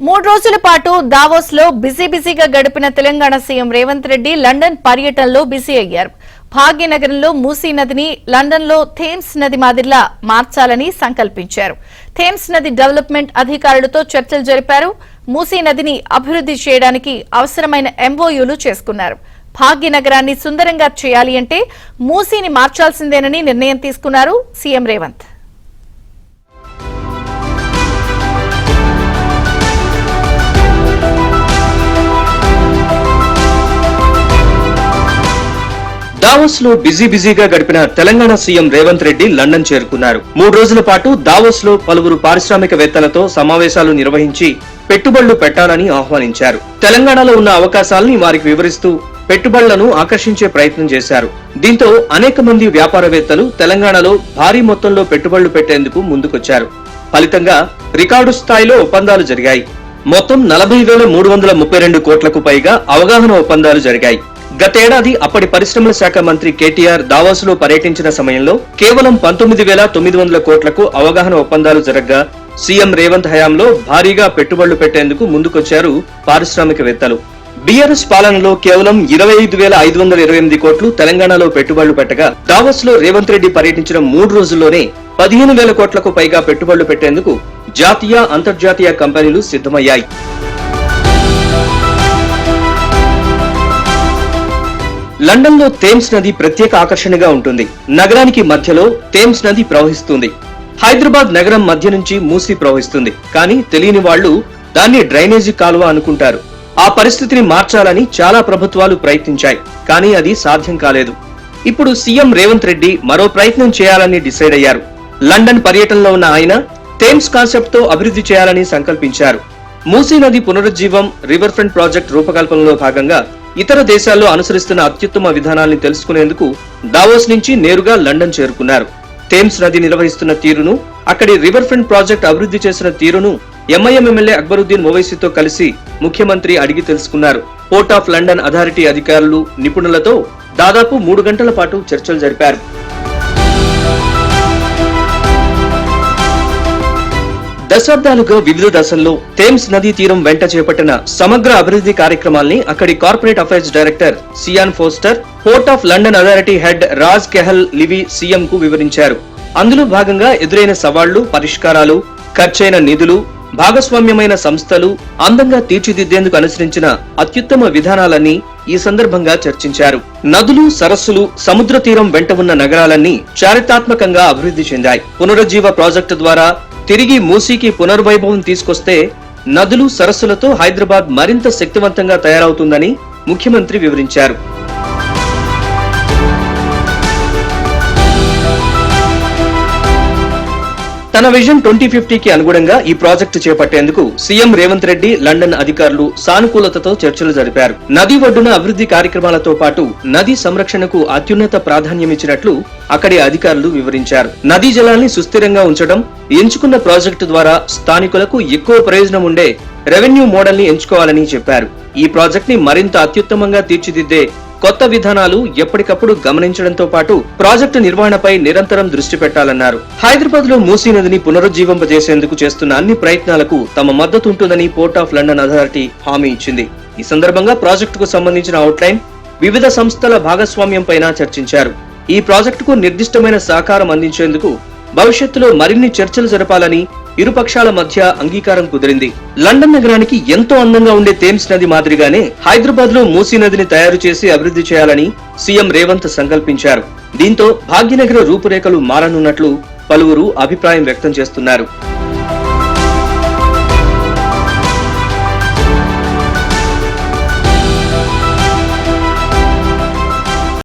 3 రోజుల పాటు దావోస్ లో బిజీగా గడిపిన తెలంగాణ సీఎం రేవంత్ రెడ్డి లండన్ పర్యటనలో బిజీ అయ్యారు. భాగ్యనగరంలో మూసీ నదిని లండన్ లో థేమ్స్ నది మాదిరిలా మార్చాలని సంకల్పించారు. థేమ్స్ నది డెవలప్మెంట్ అధికారులతో చర్చలు జరిపారు. మూసీ నదిని అభివృద్ది చేయడానికి అవసరమైన ఎంఓయూలు చేసుకున్నారు. భాగ్యనగరాన్ని సుందరంగా చేయాలి అంటే మూసీని మార్చాల్సిందేనని నిర్ణయం తీసుకున్నారు సీఎం రేవంత్. దావోస్ లో బిజీగా గడిపిన తెలంగాణ సీఎం రేవంత్ రెడ్డి లండన్ చేరుకున్నారు. 3 రోజుల పాటు దావోస్ లో పలువురు పారిశ్రామికవేత్తలతో సమావేశాలు నిర్వహించి పెట్టుబడులు పెట్టాలని ఆహ్వానించారు. తెలంగాణలో ఉన్న అవకాశాలని వారికి వివరిస్తూ పెట్టుబడులను ఆకర్షించే ప్రయత్నం చేశారు. దీంతో అనేక మంది వ్యాపారవేత్తలు తెలంగాణలో భారీ మొత్తంలో పెట్టుబడులు పెట్టేందుకు ముందుకొచ్చారు. ఫలితంగా రికార్డు స్థాయిలో ఒప్పందాలు జరిగాయి. మొత్తం 40,332 కోట్లకు పైగా అవగాహన ఒప్పందాలు జరిగాయి. గతేడాది అప్పటి పరిశ్రమల శాఖ మంత్రి కేటీఆర్ దావోస్ లో పర్యటించిన సమయంలో కేవలం 19,900 కోట్లకు అవగాహన ఒప్పందాలు జరగ్గా సీఎం రేవంత్ హయాంలో భారీగా పెట్టుబడులు పెట్టేందుకు ముందుకొచ్చారు పారిశ్రామికవేత్తలు. బీఆర్ఎస్ పాలనలో కేవలం 25,528 కోట్లు తెలంగాణలో పెట్టుబడులు పెట్టగా దావోస్ లో రేవంత్ రెడ్డి పర్యటించిన 3 రోజుల్లోనే 15,000 కోట్లకు పైగా పెట్టుబడులు పెట్టేందుకు జాతీయ అంతర్జాతీయ కంపెనీలు సిద్ధమయ్యాయి. లండన్ లో థేమ్స్ నది ప్రత్యేక ఆకర్షణగా ఉంటుంది. నగరానికి మధ్యలో థేమ్స్ నది ప్రవహిస్తుంది. హైదరాబాద్ నగరం మధ్య నుంచి మూసీ ప్రవహిస్తుంది. కానీ తెలియని వాళ్లు దాన్ని డ్రైనేజీ కాలువ అనుకుంటారు. ఆ పరిస్థితిని మార్చాలని చాలా ప్రభుత్వాలు ప్రయత్నించాయి. కానీ అది సాధ్యం కాలేదు. ఇప్పుడు సీఎం రేవంత్ రెడ్డి మరో ప్రయత్నం చేయాలని డిసైడ్ అయ్యారు. లండన్ పర్యటనలో ఉన్న ఆయన థేమ్స్ కాన్సెప్ట్ తో అభివృద్ధి చేయాలని సంకల్పించారు. మూసీ నది పునరుజ్జీవం రివర్ ఫ్రంట్ ప్రాజెక్ట్ రూపకల్పనలో భాగంగా ఇతర దేశాల్లో అనుసరిస్తున్న అత్యుత్తమ విధానాల్ని తెలుసుకునేందుకు దావోస్ నుంచి నేరుగా లండన్ చేరుకున్నారు. థేమ్స్ నది నిర్వహిస్తున్న తీరును, అక్కడి రివర్ ఫ్రంట్ ప్రాజెక్ట్ అభివృద్ధి చేసిన తీరును ఎంఐఎం ఎమ్మెల్యే అక్బరుద్దీన్ ఓవైసీతో కలిసి ముఖ్యమంత్రి అడిగి తెలుసుకున్నారు. పోర్ట్ ఆఫ్ లండన్ అథారిటీ అధికారులు, నిపుణులతో దాదాపు 3 గంటల పాటు చర్చలు జరిపారు. దశాబ్దాలుగా వివిధ దశల్లో థేమ్స్ నదీ తీరం వెంట చేపట్టిన సమగ్ర అభివృద్ధి కార్యక్రమాల్ని అక్కడి corporate affairs director Sean Foster, port of London authority head Raj Kehal లివి సీఎం కు వివరించారు. అందులో భాగంగా ఎదురైన సవాళ్లు, పరిష్కారాలు, ఖర్చైన నిధులు, భాగస్వామ్యమైన సంస్థలు, అందంగా తీర్చిదిద్దేందుకు అనుసరించిన అత్యుత్తమ విధానాలన్నీ ఈ సందర్భంగా చర్చించారు. నదులు, సరస్సులు, సముద్ర తీరం వెంట ఉన్న నగరాలన్నీ చారిత్రాత్మకంగా అభివృద్ధి చెందాయి. పునరుజ్జీవ ప్రాజెక్టు ద్వారా తిరిగి మూసీకి పునర్వైభవం తీసుకొస్తే నదులు, సరస్సులతో హైదరాబాద్ మరింత శక్తివంతంగా తయారవుతుందని ముఖ్యమంత్రి వివరించారు. తన విజన్ 2050కి అనుగుణంగా ఈ ప్రాజెక్టు చేపట్టేందుకు సీఎం రేవంత్ రెడ్డి, లండన్ అధికారులు సానుకూలతతో చర్చలు జరిపారు. నది ఒడ్డున అభివృద్ధి కార్యక్రమాలతో పాటు నదీ సంరక్షణకు అత్యున్నత ప్రాధాన్యమిచ్చినట్లు అక్కడి అధికారులు వివరించారు. నదీ జలాల్ని సుస్థిరంగా ఉంచడం, ఎంచుకున్న ప్రాజెక్టు ద్వారా స్థానికులకు ఎక్కువ ప్రయోజనం ఉండే రెవెన్యూ మోడల్ ని ఎంచుకోవాలని చెప్పారు. ఈ ప్రాజెక్ట్ ని మరింత అత్యుత్తమంగా తీర్చిదిద్దే కొత్త విధానాలు ఎప్పటికప్పుడు గమనించడంతో పాటు ప్రాజెక్టు నిర్వహణపై నిరంతరం దృష్టి పెట్టాలన్నారు. హైదరాబాద్ లో మూసీ నదిని పునరుజ్జీవింపజేసేందుకు చేస్తున్న అన్ని ప్రయత్నాలకు తమ మద్దతు ఉంటుందని పోర్ట్ ఆఫ్ లండన్ అథారిటీ హామీ ఇచ్చింది. ఈ సందర్భంగా ప్రాజెక్టుకు సంబంధించిన అవుట్లైన్, వివిధ సంస్థల భాగస్వామ్యంపైన చర్చించారు. ఈ ప్రాజెక్టుకు నిర్దిష్టమైన సహకారం అందించేందుకు భవిష్యత్తులో మరిన్ని చర్చలు జరపాలని ఇరుపక్షాల మధ్య అంగీకారం కుదిరింది. లండన్ నగరానికి ఎంతో అందంగా ఉండే థేమ్స్ నది మాదిరిగానే హైదరాబాద్ లో మూసీ నదిని తయారు చేసి అభివృద్ధి చేయాలని సీఎం రేవంత్ సంకల్పించారు. దీంతో భాగ్యనగర రూపురేఖలు మారనున్నట్లు పలువురు అభిప్రాయం వ్యక్తం చేస్తున్నారు.